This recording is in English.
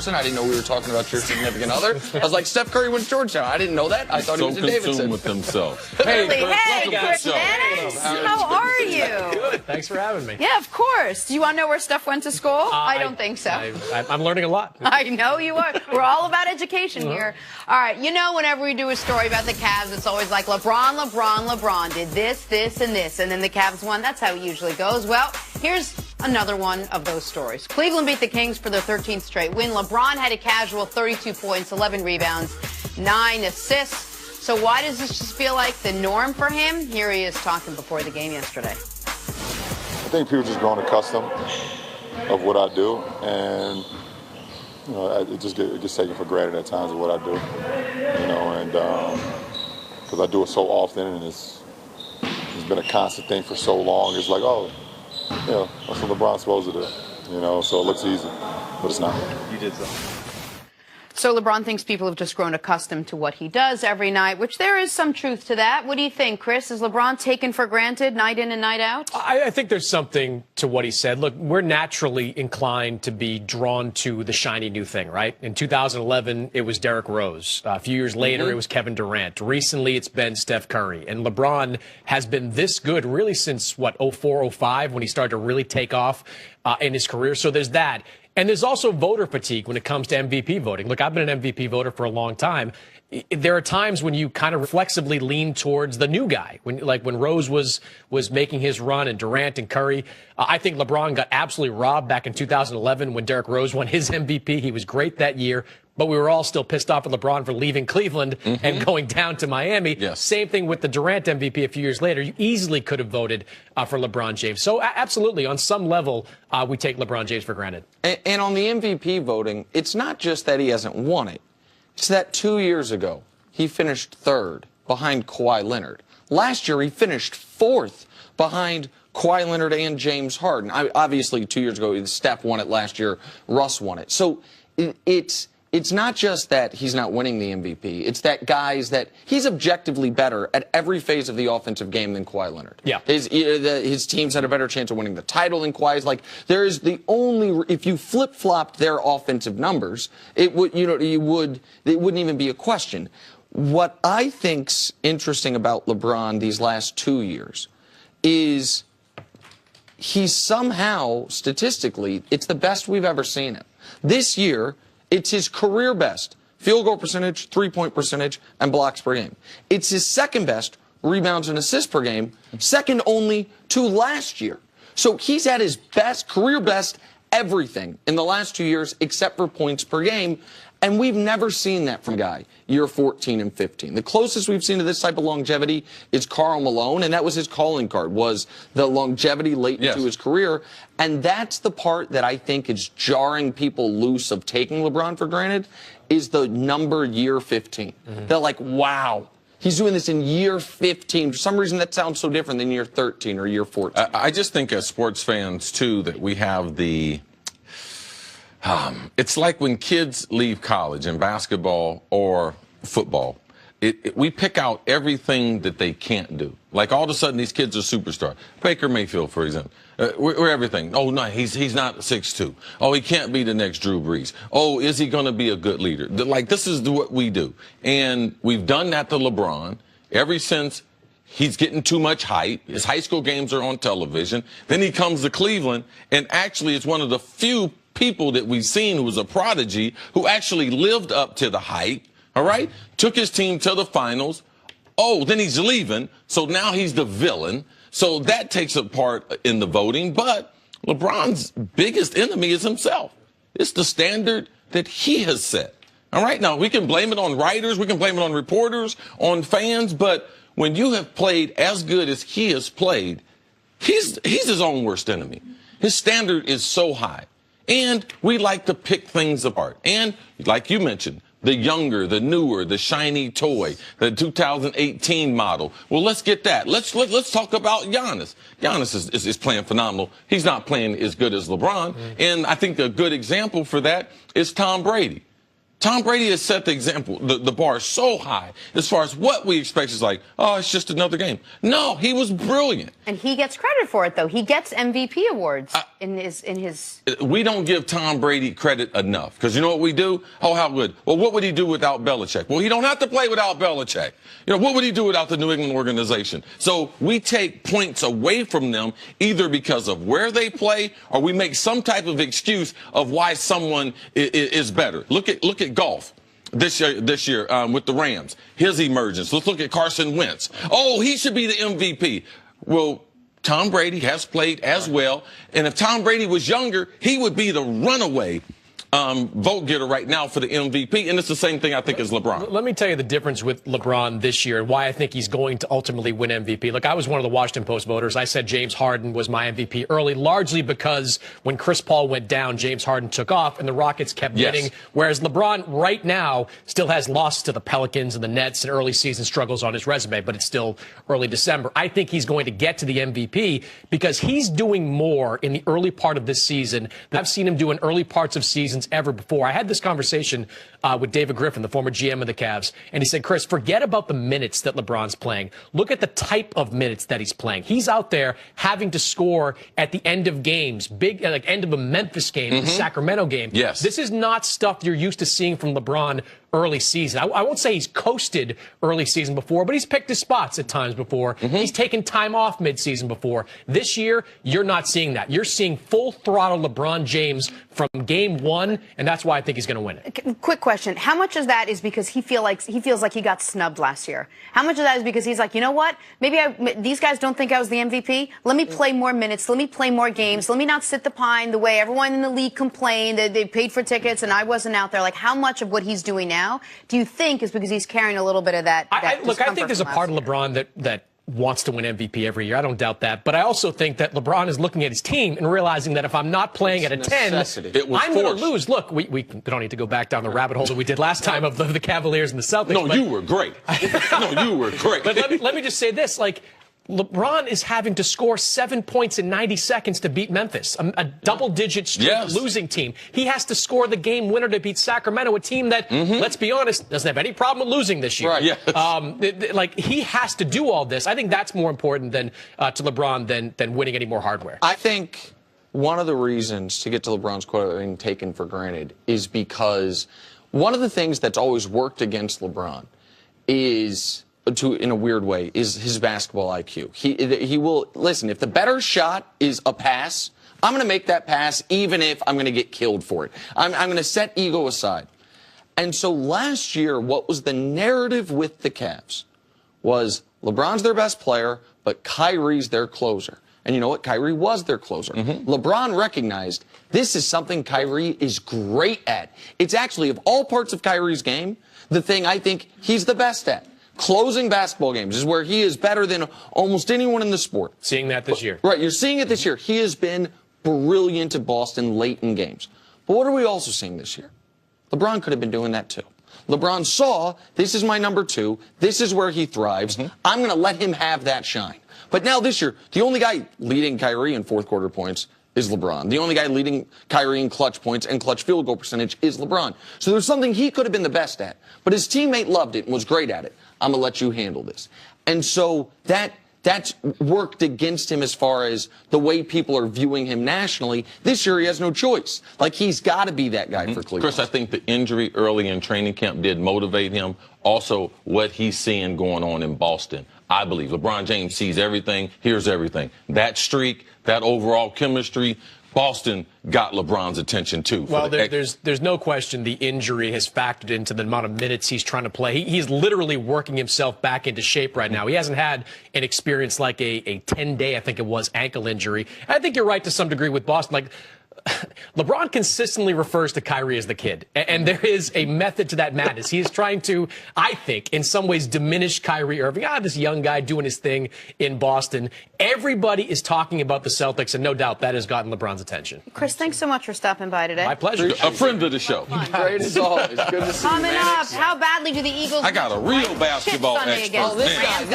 I didn't know we were talking about your significant other. I was like, Steph Curry went to Georgetown. I didn't know that. I thought he was a Davidson. With themselves. Hey, Chris Dennis, how are you? Good. Thanks for having me. Yeah, of course. Do you want to know where Steph went to school? I don't think so. I'm learning a lot. I know you are. We're all about education here. All right. You know, whenever we do a story about the Cavs, it's always like LeBron did this, this, and this. And then the Cavs won. That's how it usually goes. Well, here's another one of those stories. Cleveland beat the Kings for their 13th straight win. LeBron had a casual 32 points, 11 rebounds, 9 assists. So why does this just feel like the norm for him? Here he is talking before the game yesterday. I think people just grown accustomed of what I do, and you know, it just gets taken for granted at times of what I do. You know, and because I do it so often, and it's been a constant thing for so long. It's like, oh, yeah, that's what LeBron's supposed to do. You know, so it looks easy, but it's not. You did something. So LeBron thinks people have just grown accustomed to what he does every night, which there is some truth to that. What do you think, Chris? Is LeBron taken for granted night in and night out? I think there's something to what he said. Look, we're naturally inclined to be drawn to the shiny new thing, right? In 2011, it was Derrick Rose. A few years later, it was Kevin Durant. Recently, it's been Steph Curry. And LeBron has been this good really since, 04, 05, when he started to really take off in his career. So there's that. And there's also voter fatigue when it comes to MVP voting. Look, I've been an MVP voter for a long time. There are times when you kind of reflexively lean towards the new guy. When Rose was making his run, and Durant and Curry. I think LeBron got absolutely robbed back in 2011 when Derrick Rose won his MVP. He was great that year. But we were all still pissed off at LeBron for leaving Cleveland and going down to Miami. Yes. Same thing with the Durant MVP a few years later. You easily could have voted for LeBron James. So absolutely, on some level, we take LeBron James for granted. And on the MVP voting, it's not just that he hasn't won it. It's that 2 years ago, he finished third behind Kawhi Leonard. Last year, he finished fourth behind Kawhi Leonard and James Harden. Obviously, 2 years ago, Steph won it last year. Russ won it. So it's not just that he's not winning the MVP. It's that he's objectively better at every phase of the offensive game than Kawhi Leonard. Yeah. His teams had a better chance of winning the title than Kawhi's. Like, if you flip-flopped their offensive numbers, it wouldn't even be a question. What I think's interesting about LeBron these last 2 years is he's somehow, statistically, it's the best we've ever seen him. This year, it's his career best field goal percentage, three-point percentage, and blocks per game. It's his second best rebounds and assists per game, second only to last year. So he's at his best, career best, everything in the last 2 years except for points per game. And we've never seen that from a guy, year 14 and 15. The closest we've seen to this type of longevity is Karl Malone, and that was his calling card, was the longevity late into his career. And that's the part that I think is jarring people loose of taking LeBron for granted, is the number year 15. They're like, wow, he's doing this in year 15. For some reason, that sounds so different than year 13 or year 14. I just think as sports fans, too, that we have the... it's like when kids leave college in basketball or football. We pick out everything that they can't do. Like all of a sudden, these kids are superstars. Baker Mayfield, for example. We're everything. Oh, no, he's not 6'2". Oh, he can't be the next Drew Brees. Oh, is he going to be a good leader? Like, this is what we do. And we've done that to LeBron ever since he's getting too much hype. His high school games are on television. Then he comes to Cleveland, and actually it's one of the few people that we've seen who was a prodigy who actually lived up to the hype, all right? Took his team to the finals. Oh, then he's leaving, so now he's the villain. So that takes a part in the voting. But LeBron's biggest enemy is himself. It's the standard that he has set. All right? Now, we can blame it on writers. We can blame it on reporters, on fans. But when you have played as good as he has played, he's his own worst enemy. His standard is so high. And we like to pick things apart. And like you mentioned, the younger, the newer, the shiny toy, the 2018 model. Well, let's get that. Let's talk about Giannis. Giannis is playing phenomenal. He's not playing as good as LeBron. And I think a good example for that is Tom Brady. Tom Brady has set the example, the bar so high as far as what we expect is like, oh, it's just another game. No, he was brilliant. And he gets credit for it, though. He gets MVP awards in his. We don't give Tom Brady credit enough because you know what we do? Oh, how good. Well, what would he do without Belichick? Well, he don't have to play without Belichick. You know, what would he do without the New England organization? So we take points away from them either because of where they play or we make some type of excuse of why someone is better. Look at golf this year with the Rams, his emergence. Let's look at Carson Wentz. Oh, he should be the MVP. Well, Tom Brady has played as well, and if Tom Brady was younger, he would be the runaway vote getter right now for the MVP, and it's the same thing I think as LeBron. Let me tell you the difference with LeBron this year and why I think he's going to ultimately win MVP. Look, I was one of the Washington Post voters. I said James Harden was my MVP early, largely because when Chris Paul went down, James Harden took off and the Rockets kept winning, whereas LeBron right now still has losses to the Pelicans and the Nets and early season struggles on his resume, but it's still early December. I think he's going to get to the MVP because he's doing more in the early part of this season than I've seen him do in early parts of seasons ever before. I had this conversation with David Griffin, the former GM of the Cavs, and he said, Chris, forget about the minutes that LeBron's playing. Look at the type of minutes that he's playing. He's out there having to score at the end of games, big, like end of a Memphis game, Sacramento game. Yes. This is not stuff you're used to seeing from LeBron early season. I won't say he's coasted early season before, but he's picked his spots at times before. He's taken time off midseason before. This year, you're not seeing that. You're seeing full throttle LeBron James from game one, and that's why I think he's going to win it. Quick question. How much of that is because he feels like he got snubbed last year? How much of that is because he's like, you know what? Maybe these guys don't think I was the MVP. Let me play more minutes. Let me play more games. Let me not sit the pine the way everyone in the league complained that they paid for tickets and I wasn't out there. Like, how much of what he's doing now do you think is because he's carrying a little bit of that? Look, I think there's a part of LeBron that wants to win MVP every year. I don't doubt that. But I also think that LeBron is looking at his team and realizing that if I'm not playing at a 10, I'm going to lose. Look, we don't need to go back down the rabbit hole that we did last time of the Cavaliers and the Celtics. No, you were great. No, you were great. But let me just say this, like, LeBron is having to score 7 points in 90 seconds to beat Memphis, a double-digit losing team. He has to score the game winner to beat Sacramento, a team that, let's be honest, doesn't have any problem with losing this year. Right. Yes. Like, he has to do all this. I think that's more important than to LeBron than winning any more hardware. I think one of the reasons, to get to LeBron's quote being taken for granted, is because one of the things that's always worked against LeBron is, in a weird way, is his basketball IQ. He will, listen, if the better shot is a pass, I'm going to make that pass even if I'm going to get killed for it. I'm going to set ego aside. And so last year, what was the narrative with the Cavs was LeBron's their best player, but Kyrie's their closer. And you know what? Kyrie was their closer. LeBron recognized this is something Kyrie is great at. It's actually, of all parts of Kyrie's game, the thing I think he's the best at. Closing basketball games is where he is better than almost anyone in the sport. Seeing that this year. Right, you're seeing it this year. He has been brilliant at Boston late in games. But what are we also seeing this year? LeBron could have been doing that too. LeBron saw, this is my number two, this is where he thrives, I'm going to let him have that shine. But now this year, the only guy leading Kyrie in fourth quarter points is LeBron. The only guy leading Kyrie in clutch points and clutch field goal percentage is LeBron. So there's something he could have been the best at. But his teammate loved it and was great at it. I'm going to let you handle this. And so that's worked against him as far as the way people are viewing him nationally. This year he has no choice. Like, he's got to be that guy for Cleveland. Chris, I think the injury early in training camp did motivate him. Also, what he's seeing going on in Boston. I believe LeBron James sees everything, hears everything. That streak, that overall chemistry, Boston got LeBron's attention too. Well, there's no question the injury has factored into the amount of minutes he's trying to play. He's literally working himself back into shape right now. He hasn't had an experience like a 10-day, I think it was, ankle injury. I think you're right to some degree with Boston. Like, LeBron consistently refers to Kyrie as the kid, and there is a method to that madness. He is trying to, I think, in some ways diminish Kyrie Irving. This young guy doing his thing in Boston. Everybody is talking about the Celtics, and no doubt that has gotten LeBron's attention. Chris, thanks so much for stopping by today. My pleasure. A friend of the show. Great as always. Good to see you, Coming man. up, how badly do the Eagles I got a real basketball Sunday expert. against the Man. Rams?